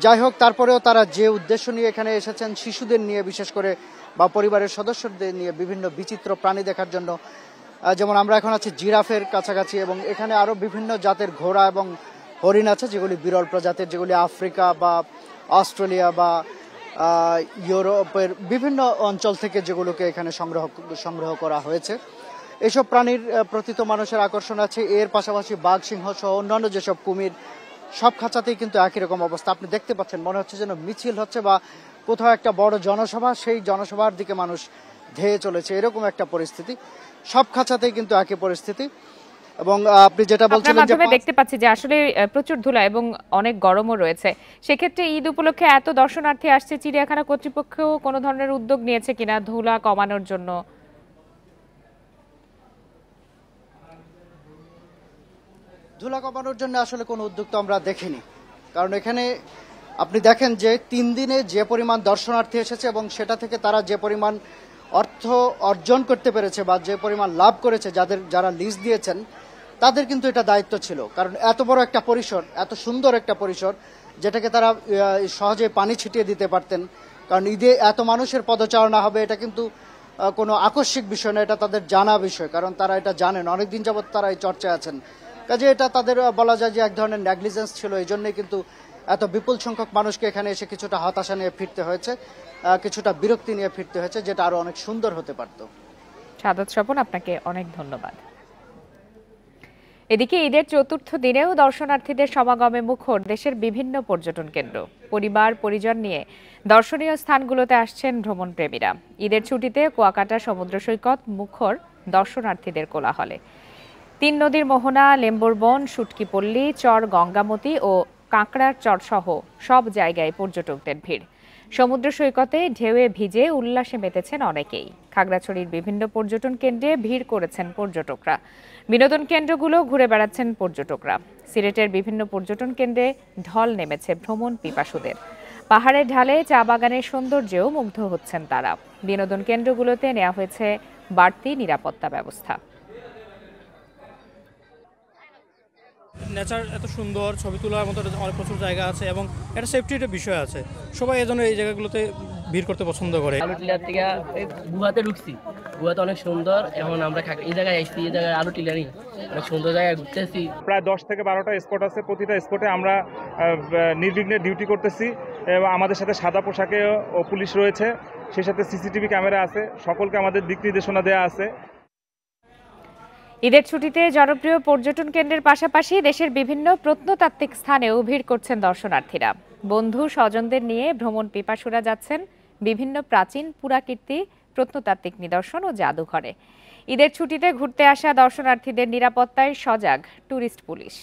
যাই হোক, তারপরেও তারা যে উদ্দেশ্য নিয়ে এখানে এসেছেন, শিশুদের নিয়ে বিশেষ করে বা পরিবারের সদস্যদের নিয়ে বিভিন্ন বিচিত্র প্রাণী দেখার জন্য, যেমন আমরা এখন আছি জিরাফের কাছাকাছি, এবং এখানে আরো বিভিন্ন জাতের ঘোড়া এবং হরিণ আছে যেগুলি বিরল প্রজাতির, যেগুলি আফ্রিকা বা অস্ট্রেলিয়া বা ইউরোপের বিভিন্ন অঞ্চল থেকে যেগুলোকে এখানে সংগ্রহ করা হয়েছে। এসব প্রাণীর প্রতি তো মানুষের আকর্ষণ আছে, এর পাশাপাশি বাঘ, সিংহ সহ অন্যান্য যেসব কুমির, সব খাঁচাতেই কিন্তু একই রকম অবস্থা। আপনি দেখতে পাচ্ছেন, মনে হচ্ছে যেন মিছিল হচ্ছে বা কোথাও একটা বড় জনসভা, সেই জনসভার দিকে মানুষ ধেয়ে চলেছে, এরকম একটা পরিস্থিতি। সব খাঁচাতেই কিন্তু একই পরিস্থিতি। এবং আপনি যেটা বলছিলেন যে দেখতে পাচ্ছি যে আসলে প্রচুর ধুলা এবং অনেক গরমও রয়েছে, সেক্ষেত্রে ঈদ উপলক্ষে এত দর্শনার্থী আসছে, চিড়িয়াখানা কর্তৃপক্ষ কোনো ধরনের উদ্যোগ নিয়েছে কিনা ধুলা কমানোর জন্য? ধুলা কমানোর জন্য আসলে কোনো উদ্যোগ তো আমরা দেখিনি, কারণ এখানে আপনি দেখেন যে 3 দিনে যে পরিমাণ দর্শনার্থী এসেছে এবং সেটা থেকে তারা যে পরিমাণ অর্থ অর্জন করতে পেরেছে বা যে পরিমাণ লাভ করেছে, যারা লিজ দিয়েছেন তাদের কিন্তু এটা দায়িত্ব ছিল, কারণ এত বড় একটা পরিসর, এত সুন্দর একটা পরিসর, যেটাকে তারা সহজে পানি ছিটিয়ে দিতে পারতেন। কারণ ঈদে এত মানুষের পদচারণা হবে, এটা কিন্তু কোনো আকস্মিক বিষয় না, এটা তাদের জানা বিষয়, কারণ তারা এটা জানেন, অনেকদিন যাবৎ তারা এই চর্চায় আছেন। কাজে এটা তাদের বলা যায় যে এক ধরনের নেগলিজেন্স ছিল, এই জন্যই কিন্তু এত বিপুল সংখ্যক মানুষকে এখানে এসে কিছুটা হতাশা নিয়ে ফিরতে হয়েছে, কিছুটা বিরক্তি নিয়ে ফিরতে হয়েছে, যেটা আরো অনেক সুন্দর হতে পারত। সাদাত স্বপন, আপনাকে অনেক ধন্যবাদ। এদিকে ঈদের চতুর্থ দিনেও দর্শনার্থীদের সমাগমে মুখর দেশের বিভিন্ন পর্যটন কেন্দ্র। পরিবার পরিজন নিয়ে দর্শনীয় স্থানগুলোতে আসছেন ভ্রমণ প্রেমীরা। ঈদের ছুটিতে কুয়াকাটা সমুদ্র সৈকত মুখর দর্শনার্থীদের কোলাহলে। 3 নদীর মোহনা, লেম্বুর বন, শুটকিপল্লী, চর গঙ্গামতি ও কাঁকড়ার চর সহ সব জায়গায় পর্যটকদের ভিড়। সমুদ্র সৈকতে ঢেউয়ে ভিজে উল্লাসে মেতেছেন অনেকেই। খাগড়াছড়ির বিভিন্ন পর্যটন কেন্দ্রে ভিড় করেছেন পর্যটকরা। বিনোদন কেন্দ্রগুলো ঘুরে বেড়াচ্ছেন পর্যটকরা। সিলেটের বিভিন্ন পর্যটন কেন্দ্রে ঢল নেমেছে ভ্রমণ পিপাসুদের। পাহাড়ের ঢালে চা বাগানের সৌন্দর্যেও মুগ্ধ হচ্ছেন তারা। বিনোদন কেন্দ্রগুলোতে নেওয়া হয়েছে বাড়তি নিরাপত্তা ব্যবস্থা। নেচার এত সুন্দর, ছবি তোলার মতো অনেক প্রচুর জায়গা আছে এবং একটা সেফটির বিষয় আছে, সবাই এই জন্য এই জায়গাগুলোতে ভিড় করতে পছন্দ করে। আলুটিলার থেকে গুহাতে ঢুকছি, গুহাতে অনেক সুন্দর। এখন আমরা এই জায়গায় আসছি, এই জায়গায় আলুটিলারই অনেক সুন্দর জায়গায় ঘুরতেছি। প্রায় 10 থেকে 12টা স্পট আছে, প্রতিটা স্পটে আমরা নির্বিঘ্নে ডিউটি করতেছি এবং আমাদের সাথে সাদা পোশাকে ও পুলিশ রয়েছে, সেই সাথে সিসিটিভি ক্যামেরা আছে, সকলকে আমাদের দিক নির্দেশনা দেওয়া আছে। ঈদের ছুটিতে জনপ্রিয় পর্যটন কেন্দ্রের পাশাপাশি দেশের বিভিন্ন প্রত্নতাত্ত্বিক স্থানেও ভিড় করছেন দর্শনার্থীরা। বন্ধু স্বজনদের নিয়ে ভ্রমণ পিপাসুরা যাচ্ছেন বিভিন্ন প্রাচীন পুরাকীর্তি, প্রত্নতাত্ত্বিক নিদর্শন ও জাদুঘরে। ঈদের ছুটিতে ঘুরতে আসা দর্শনার্থীদের নিরাপত্তায় সজাগ ট্যুরিস্ট পুলিশ।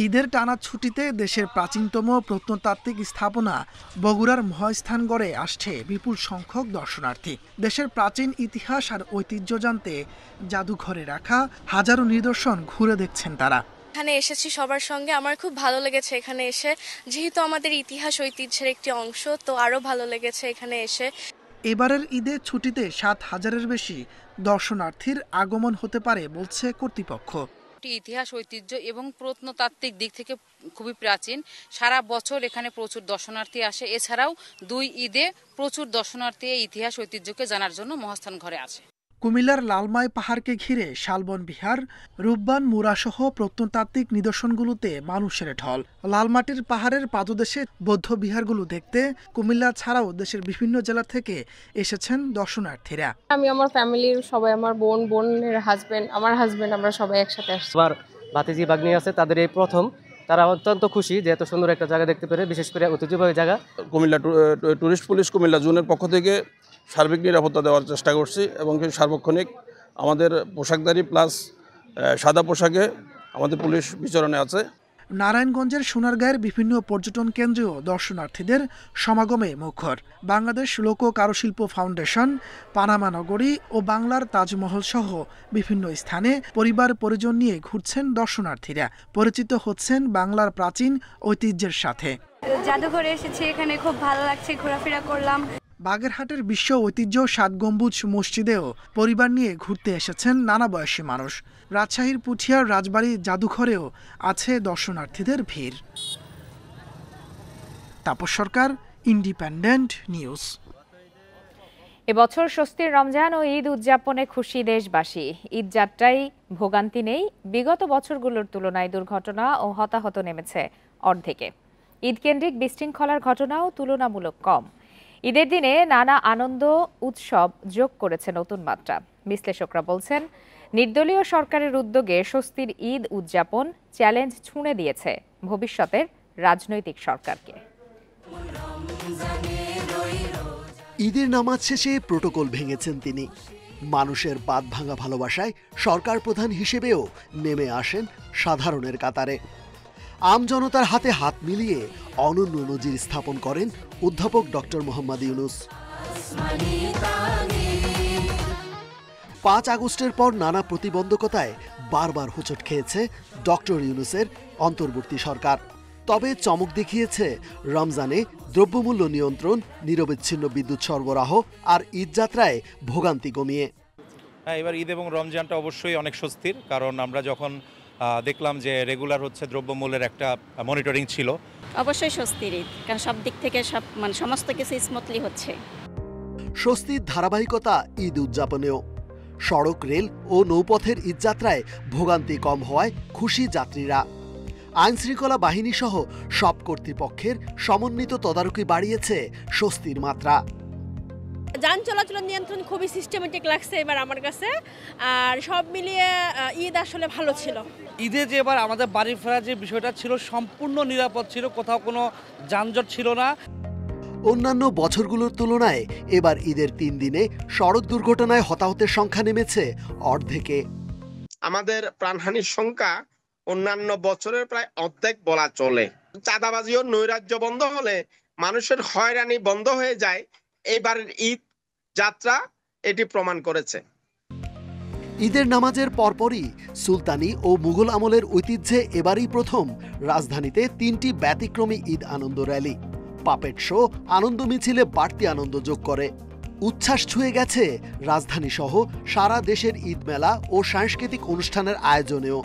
ঈদের টানা ছুটিতে দেশের প্রাচীনতম প্রত্নতাত্ত্বিক স্থাপনা বগুড়ার মহাস্থানগড়ে আসছে বিপুল সংখ্যক দর্শনার্থী। দেশের প্রাচীন ইতিহাস আর ঐতিহ্য জানতে জাদুঘরে রাখা হাজারো নিদর্শন ঘুরে দেখছেন তারা। এখানে এসেছি সবার সঙ্গে, আমার খুব ভালো লেগেছে এখানে এসে, যেহেতু আমাদের ইতিহাস ঐতিহ্যের একটি অংশ, তো আরো ভালো লেগেছে এখানে এসে। এবারের ঈদের ছুটিতে 7,000-এর বেশি দর্শনার্থীর আগমন হতে পারে বলছে কর্তৃপক্ষ। ইতিহাস ঐতিহ্য এবং প্রত্নতাত্ত্বিক দিক থেকে খুবই প্রাচীন, সারা বছর এখানে প্রচুর দর্শনার্থী আসে। এছাড়াও 2 ঈদে প্রচুর দর্শনার্থী এই ইতিহাস ঐতিহ্যকে জানার জন্য মহাস্থান ঘরে আসে। কুমিল্লার লালমাই পাহাড়কে ঘিরে শালবন বিহার, রূপবান মুরাসহ প্রত্নতাত্ত্বিক নিদর্শনগুলোতে মানুষের ঢল। লালমাটির পাহাড়ের পাদদেশে বৌদ্ধ বিহারগুলো দেখতে কুমিল্লা ছাড়াও দেশের বিভিন্ন জেলা থেকে এসেছেন দর্শনার্থীরা। আমি আমার ফ্যামিলির সবাই, আমার বোনের হাজবেন্ড, আমার হাজবেন্ড, আমরা সবাই একসাথে আসছি। আবার ভাতিজি ভাগ্নি আছে, তাদের এই প্রথম, তারা অত্যন্ত খুশি যে এত সুন্দর একটা জায়গা দেখতে পেরে, বিশেষ করে ঐতিহ্যবাহী জায়গা। কুমিল্লা টুরিস্ট পুলিশ কুমিল্লা জোনের পক্ষ থেকে সার্বিক নিরাপত্তা দেওয়ার চেষ্টা করছি এবং সার্বক্ষণিক আমাদের পোশাকধারী প্লাস সাদা পোশাকে আমাদের পুলিশ বিচরণে আছে। নারায়ণগঞ্জের সোনারগাঁয়ের বিভিন্ন পর্যটন কেন্দ্রেও দর্শনার্থীদের সমাগমে মুখর। বাংলাদেশ লোক কারুশিল্প ফাউন্ডেশন, পানামা নগরী ও বাংলার তাজমহল সহ বিভিন্ন স্থানে পরিবার পরিজন নিয়ে ঘুরছেন দর্শনার্থীরা। পরিচিত হচ্ছেন বাংলার প্রাচীন ঐতিহ্যের সাথে। জাদুঘরে এসেছি, এখানে খুব ভালো লাগছে, ঘোরাফেরা করলাম। বাগেরহাটের বিশ্ব ঐতিহ্য ৭ গম্বুজ মসজিদেও পরিবার নিয়ে ঘুরতে এসেছেন নানা বয়সী মানুষ। রাজশাহীর পুঠিয়ার রাজবাড়ী জাদুঘরেও আছে দর্শনার্থীদের ভিড়। তাপস সরকার, ইন্ডিপেন্ডেন্ট নিউজ। এবছর স্বস্তির রমজান ও ঈদ উদযাপনে খুশি দেশবাসী। ঈদ যাত্রায় ভোগান্তি নেই। বিগত বছরগুলোর তুলনায় দুর্ঘটনা ও হতাহত নেমেছে অর্ধেকে। ঈদকেন্দ্রিক বিশৃঙ্খলার ঘটনাও তুলনামূলক কম। ঈদের দিনে নানা আনন্দ উৎসব যোগ করেছে নতুন মাত্রা। বিশ্লেষকরা বলছেন, নির্দলীয় সরকারের উদ্যোগে স্বস্তির ঈদ উদযাপন চ্যালেঞ্জ ছুঁড়ে দিয়েছে ভবিষ্যতের রাজনৈতিক সরকারকে। ঈদের নামাজ শেষে প্রোটোকল ভেঙেছেন তিনি। মানুষের বাঁধ ভাঙা ভালোবাসায় সরকার প্রধান হিসেবেও নেমে আসেন সাধারণের কাতারে। আমজনতার হাতে হাত মিলিয়ে অনন্য নজির স্থাপন করেন অধ্যাপক ডক্টর মোহাম্মদ ইউনূস। ৫ আগস্টের পর নানা প্রতিবন্ধকতায় বারবার হোঁচট খেয়েছে ডক্টর ইউনূসের অন্তর্বর্তী সরকার। তবে চমক দেখিয়েছে রমজানে দ্রব্যমূল্য নিয়ন্ত্রণ, নিরবচ্ছিন্ন বিদ্যুৎ সরবরাহ আর ঈদযাত্রায় ভোগান্তি কমিয়ে। হ্যাঁ, এবার ঈদ এবং রমজানটা অবশ্যই অনেক স্বস্তির, কারণ আমরা যখন দেখলাম যে রেগুলার হচ্ছে দ্রব্যমূল্যের একটা মনিটরিং ছিল। অবশ্যই স্বস্তির ঈদ, কারণ সব দিক থেকে সমস্ত কিছু স্মুথলি হচ্ছে। স্বস্তির ধারাবাহিকতা ঈদ উদযাপনেও। সড়ক, রেল ও নৌপথের ঈদযাত্রায় ভোগান্তি কম হওয়ায় খুশি যাত্রীরা। আইনশৃঙ্খলা বাহিনী সহ সব কর্তৃপক্ষের সমন্বিত তদারকি বাড়িয়েছে স্বস্তির মাত্রা। যান চলাচলের নিয়ন্ত্রণ খুবই সিস্টেমেটিক লাগছে এবার আমার কাছে, আর সব মিলিয়ে ঈদ আসলে ভালো ছিল। ঈদে যে এবার আমাদের বাড়ি ফেরার যে বিষয়টা ছিল সম্পূর্ণ নিরাপদ ছিল, কোথাও কোনো যানজট ছিল না। অন্যান্য বছরগুলোর তুলনায় এবার ঈদের 3 দিনে সড়ক দুর্ঘটনায় হতাহতের সংখ্যা নেমেছে অর্ধেকে। আমাদের প্রাণহানির সংখ্যা অন্যান্য বছরের প্রায় অর্ধেক বলা চলে। চাঁদাবাজি ও নৈরাজ্য বন্ধ হলে মানুষের হয়রানি বন্ধ হয়ে যায়। এইবারের ঈদ যাত্রা এটি প্রমাণ করেছে। ঈদের নামাজের পরপরই সুলতানি ও মুঘল আমলের ঐতিহ্যে এবারই প্রথম রাজধানীতে 3টি ব্যতিক্রমী ঈদ আনন্দ র্যালি, পাপেট শো আনন্দ মিছিলে বাড়তি আনন্দ যোগ করে। উচ্ছ্বাস ছুঁয়ে গেছে রাজধানী সহ সারা দেশের ঈদ মেলা ও সাংস্কৃতিক অনুষ্ঠানের আয়োজনেও।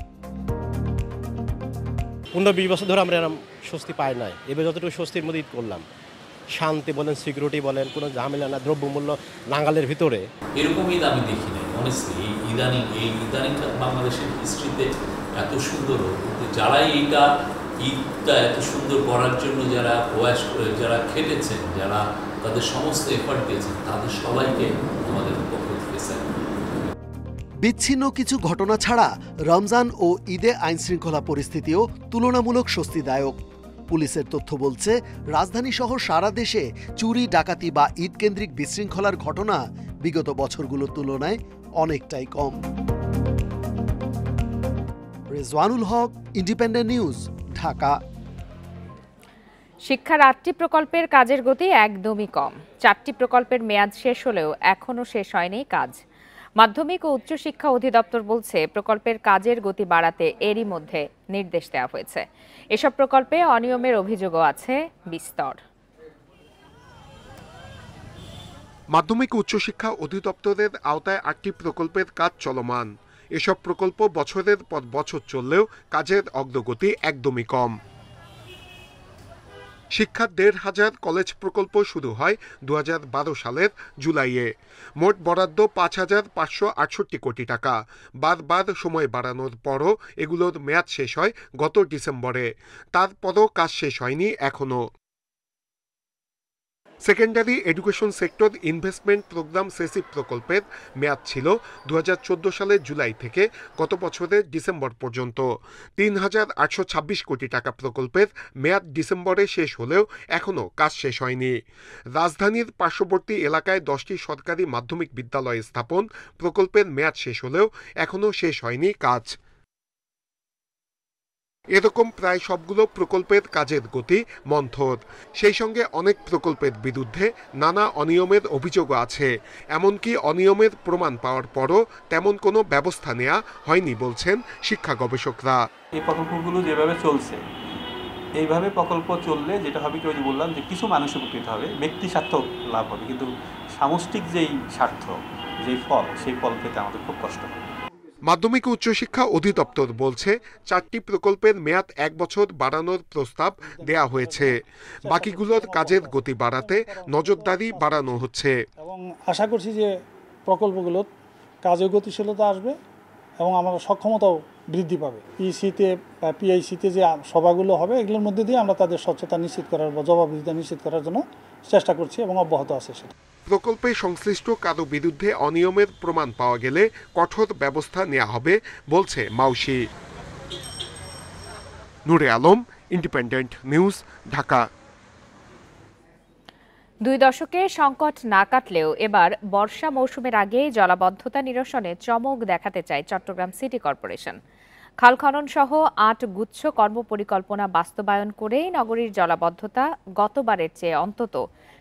15-20 বছর ধরে আমরা এরকম স্বস্তি পাই নাই। এবার যতটুকু স্বস্তির মধ্যে ঈদ করলাম, শান্তি বলেন, সিকিউরিটি বলেন, কোনো ঝামেলা না, দ্রব্যমূল্য নাঙ্গালের ভিতরে। এরকম ঈদ আমি দেখি নাই অনেস্টলি। এই ইদানিংটা বাংলাদেশের হিস্ট্রিতে এত সুন্দর, যারা ঈদটা এত সুন্দর করার জন্য যারা খেটেছেন, যারা তাদের সমস্ত এফার্ট দিয়েছেন, তাদের সবাইকে আমাদের পক্ষ থেকে স্যার। বিচ্ছিন্ন কিছু ঘটনা ছাড়া রমজান ও ঈদে আইনশৃঙ্খলা পরিস্থিতিও তুলনামূলক স্বস্তিদায়ক। পুলিশের তথ্য বলছে, রাজধানী সহ সারা দেশে চুরি, ডাকাতি বা ঈদকেন্দ্রিক বিশৃঙ্খলার ঘটনা বিগত বছরগুলোর তুলনায় অনেকটাই কম। রেজওয়ানুল হক, ইন্ডিপেন্ডেন্ট নিউজ, ঢাকা। শিক্ষার 8টি প্রকল্পের কাজের গতি একদমই কম। 4টি প্রকল্পের মেয়াদ শেষ হলেও এখনও শেষ হয়নি কাজ। মাধ্যমিক ও উচ্চশিক্ষা অধিদপ্তর বলছে, প্রকল্পের কাজের গতি বাড়াতে এরই মধ্যে নির্দেশ দেওয়া হয়েছে। এসব প্রকল্পে অনিয়মের অভিযোগও আছে বিস্তর। মাধ্যমিক ও উচ্চশিক্ষা অধিদপ্তরের আওতায় 8টি প্রকল্পের কাজ চলমান। এসব প্রকল্প বছরের পর বছর চললেও কাজের অগ্রগতি একদমই কম। শিক্ষার ১,৫০০ কলেজ প্রকল্প শুরু হয় ২০১২ সালের জুলাইয়ে। মোট বরাদ্দ ৫,৫৬৮ কোটি টাকা। বারবার সময় বাড়ানোর পরও এগুলোর মেয়াদ শেষ হয় গত ডিসেম্বরে। তারপরও কাজ শেষ হয়নি এখনো। Secondary education sector investment programme SESIP প্রকল্পের মেয়াদ ছিল ২০১৪ সালের জুলাই থেকে গত বছরের ডিসেম্বর পর্যন্ত। ৩,৮২৬ কোটি টাকা প্রকল্পের মেয়াদ ডিসেম্বরে শেষ হলেও এখনও কাজ শেষ হয়নি। রাজধানীর পার্শ্ববর্তী এলাকায় 10টি সরকারি মাধ্যমিক বিদ্যালয় স্থাপন প্রকল্পের মেয়াদ শেষ হলেও এখনও শেষ হয়নি কাজ। এরকম প্রায় সবগুলো প্রকল্পের কাজের গতি মন্থর। সেই সঙ্গে অনেক প্রকল্পের বিরুদ্ধে নানা অনিয়মের অভিযোগও আছে। এমনকি অনিয়মের প্রমাণ পাওয়ার পরও তেমন কোনো ব্যবস্থা নেওয়া হয়নি বলছেন শিক্ষা গবেষকরা। এই প্রকল্পগুলো যেভাবে চলছে, এইভাবে প্রকল্প চললে যেটা হবে কি ওই যে বললাম যে কিছু মানুষ উপকৃত হবে, ব্যক্তি স্বার্থ লাভ হবে, কিন্তু সামষ্টিক যেই স্বার্থ, যেই ফল, সেই ফল পেতে আমাদের খুব কষ্ট হবে। মাধ্যমিক ও উচ্চশিক্ষা অধিদপ্তর বলছে 4টি প্রকল্পের মেয়াদ 1 বছর বাড়ানোর প্রস্তাব দেয়া হয়েছে। বাকিগুলোর কাজের গতি বাড়াতে নজরদারি বাড়ানো হচ্ছে এবং আশা করছি যে প্রকল্পগুলোর কাজে গতিশীলতা আসবে এবং আমাদের সক্ষমতাও বৃদ্ধি পাবে। পিসিতে বা পিআইসিতে যে সভাগুলো হবে এগুলোর মধ্যে দিয়ে আমরা তাদের স্বচ্ছতা নিশ্চিত করার বা জবাবদিহিতা নিশ্চিত করার জন্য চেষ্টা করছি এবং অব্যাহত আছে সেটা। প্রকল্পে সংশ্লিষ্ট কারো বিরুদ্ধে অনিয়মের প্রমাণ পাওয়া গেলে কঠোর ব্যবস্থা নেওয়া হবে বলছে মাউসি। নূরে আলম, ইন্ডিপেন্ডেন্ট নিউজ, ঢাকা। 2 দশকে সংকট না কাটলেও এবার বর্ষা মৌসুমের আগে জলাবদ্ধতা নিরসনে চমক দেখাতে চায় চট্টগ্রাম সিটি কর্পোরেশন। খাল খনন সহ 8 গুচ্ছ কর্মপরিকল্পনা বাস্তবায়ন করেই নগরীর জলাবদ্ধতা গতবারের চেয়ে অন্তত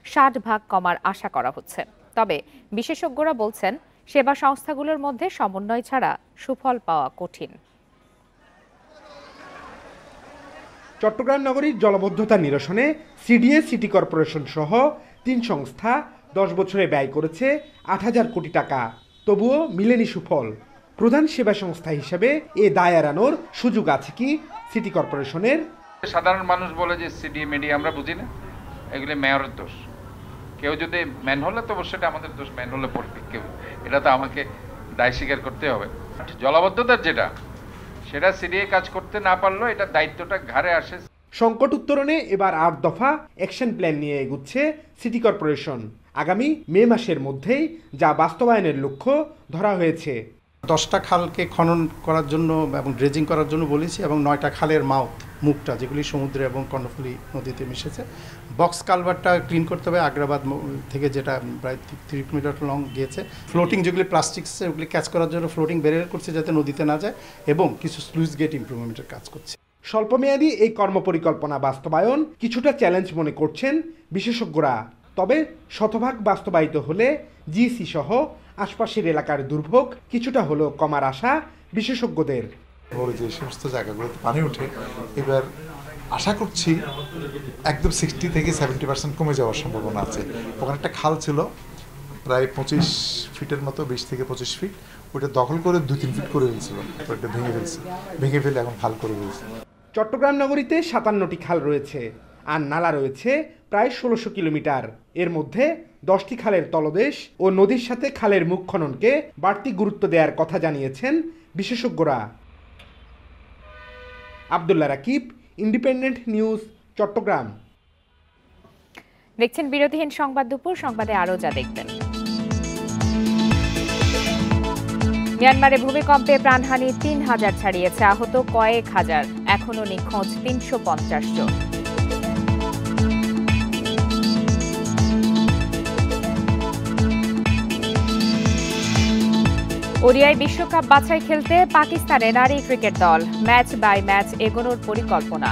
60% কমার আশা করা হচ্ছে। তবে বিশেষজ্ঞরা বলছেন সেবা সংস্থাগুলোর মধ্যে সমন্বয় ছাড়া সুফল পাওয়া কঠিন। চট্টগ্রাম নগরীর জলাবদ্ধতা নিরসনে সিডিএ সিটি কর্পোরেশন সহ 3 সংস্থা 10 বছরে ব্যয় করেছে 8,000 কোটি টাকা, তবুও মিলেনি সুফল। প্রধান সেবা সংস্থা হিসেবে এ দায় এড়ানোর সুযোগ আছে কি সিটি কর্পোরেশনের? সাধারণ মানুষ বলে যে সিডিএ মিডিয়া আমরা বুঝি না, এগুলো মেয়রের দোষ। কেউ যদি ম্যান হলে তো অবশ্যই আমাদের দোষ, ম্যান হলে পড়বে কেউ, এটা তো আমাকে দায় স্বীকার করতে হবে। জলাবদ্ধতার যেটা সেটা সিডিএ কাজ করতে না পারলেও এটা দায়িত্বটা ঘাড়ে আসে। সংকট উত্তরণে এবার 8 দফা অ্যাকশন প্ল্যান নিয়ে এগুচ্ছে সিটি কর্পোরেশন। আগামী মে মাসের মধ্যেই যা বাস্তবায়নের লক্ষ্য ধরা হয়েছে। 10টা খালকে খনন করার জন্য এবং ড্রেজিং করার জন্য বলেছি এবং 9টা খালের মুখটা যেগুলি সমুদ্রে এবং কর্ণফুলী নদীতে মিশেছে। বক্স কালভারটা ক্লিন করতে হবে আগ্রাবাদ থেকে, যেটা প্রায় 3 কিলোমিটার লং গিয়েছে। ফ্লোটিং যেগুলি প্লাস্টিক্স ওগুলি ক্যাচ করার জন্য ফ্লোটিং ব্যারিয়ার করছে যাতে নদীতে না যায়, এবং কিছু স্লুইস গেট ইমপ্রুভমেন্টের কাজ করছে। স্বল্পমেয়াদী এই কর্মপরিকল্পনা বাস্তবায়ন কিছুটা চ্যালেঞ্জ মনে করছেন বিশেষজ্ঞরা। তবে শতভাগ বাস্তবায়িত হলে জিসি সহ আশপাশের এলাকার দুর্ভোগ কিছুটা হলেও কমার আশা বিশেষজ্ঞদের। ওই যে সমস্ত জায়গাগুলোতে পানি ওঠে, এবার আশা করছি একদম 60 থেকে 70% কমে যাওয়ার সম্ভাবনা আছে। ওখানে একটা খাল ছিল প্রায় 25 ফিটের মতো, 20 থেকে 25 ফিট, ওটা দখল করে 2-3 ফিট করে ফেলছিল, ওটা ভেঙে ফেলে এখন খাল করে ফেলছে। চট্টগ্রাম নগরীতে 57টি খাল রয়েছে আর নালা রয়েছে প্রায় 1600 কিলোমিটার। এর মধ্যে 10টি খালের তলদেশ ও নদীর সাথে খালের মুখ খননকে বাড়তি গুরুত্ব দেওয়ার কথা জানিয়েছেন বিশেষজ্ঞরা। Abdullah Rakib, Independent News, Chittagong. দেখছেন বিরতিহীন সংবাদ দুপুর। সংবাদে আরও যা দেখবেন: মিয়ানমারে ভূমিকম্পে প্রাণহানি 3000 ছাড়িয়েছে, আহত কয়েক হাজার, এখনো নিখোঁজ 350 জন। ওডিআই বিশ্বকাপ বাছাই খেলতে পাকিস্তানে নারী ক্রিকেট দল, ম্যাচ বাই ম্যাচ এগোনোর পরিকল্পনা।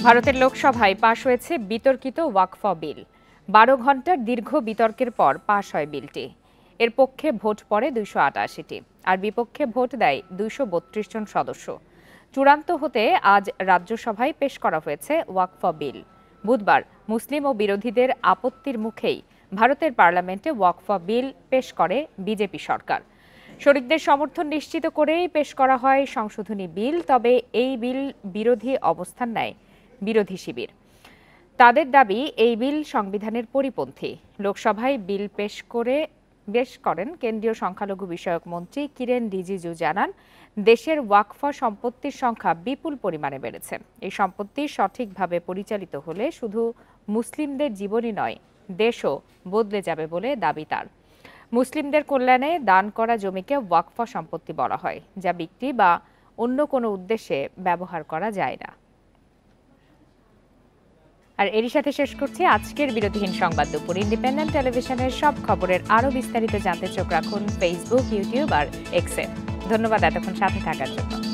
ভারতের লোকসভায় পাশ হয়েছে বিতর্কিত ওয়াকফ বিল। 12 ঘন্টার দীর্ঘ বিতর্কের পর পাশ হয় বিলটি। এর পক্ষে ভোট পড়ে 288টি, আর বিপক্ষে ভোট দেয় 232 জন সদস্য। চূড়ান্ত হতে আজ রাজ্যসভায় পেশ করা হয়েছে ওয়াকফ বিল। বুধবার মুসলিম ও বিরোধীদের আপত্তির মুখেই ভারতের পার্লামেন্টে ওয়াকফ বিল পেশ করে বিজেপি সরকার। শরিকদের সমর্থন নিশ্চিত করেই পেশ করা হয় সংশোধনী বিল, তবে এই বিল বিরোধী অবস্থান নেয় বিরোধী শিবির। তাদের দাবি এই বিল সংবিধানের পরিপন্থী। লোকসভায় বিল পেশ করেন কেন্দ্রীয় সংখ্যালঘু বিষয়ক মন্ত্রী কিরেন রিজিজু জানান, দেশের ওয়াকফ সম্পত্তির সংখ্যা বিপুল পরিমাণে বেড়েছে। এই সম্পত্তি সঠিকভাবে পরিচালিত হলে শুধু মুসলিমদের জীবনই নয়, দেশও বদলে যাবে বলে দাবি তার। মুসলিমদের কল্যাণে দান করা জমিকে ওয়াকফ সম্পত্তি বলা হয়, যা বিক্রি বা অন্য কোনো উদ্দেশ্যে ব্যবহার করা যায় না। আর এরই সাথে শেষ করছি আজকের বিরতিহীন সংবাদ দুপুর। ইন্ডিপেন্ডেন্ট টেলিভিশনের সব খবরের আরও বিস্তারিত জানতে চোখ রাখুন ফেসবুক, ইউটিউব আর এক্সে। ধন্যবাদ এতক্ষণ সাথে থাকার জন্য।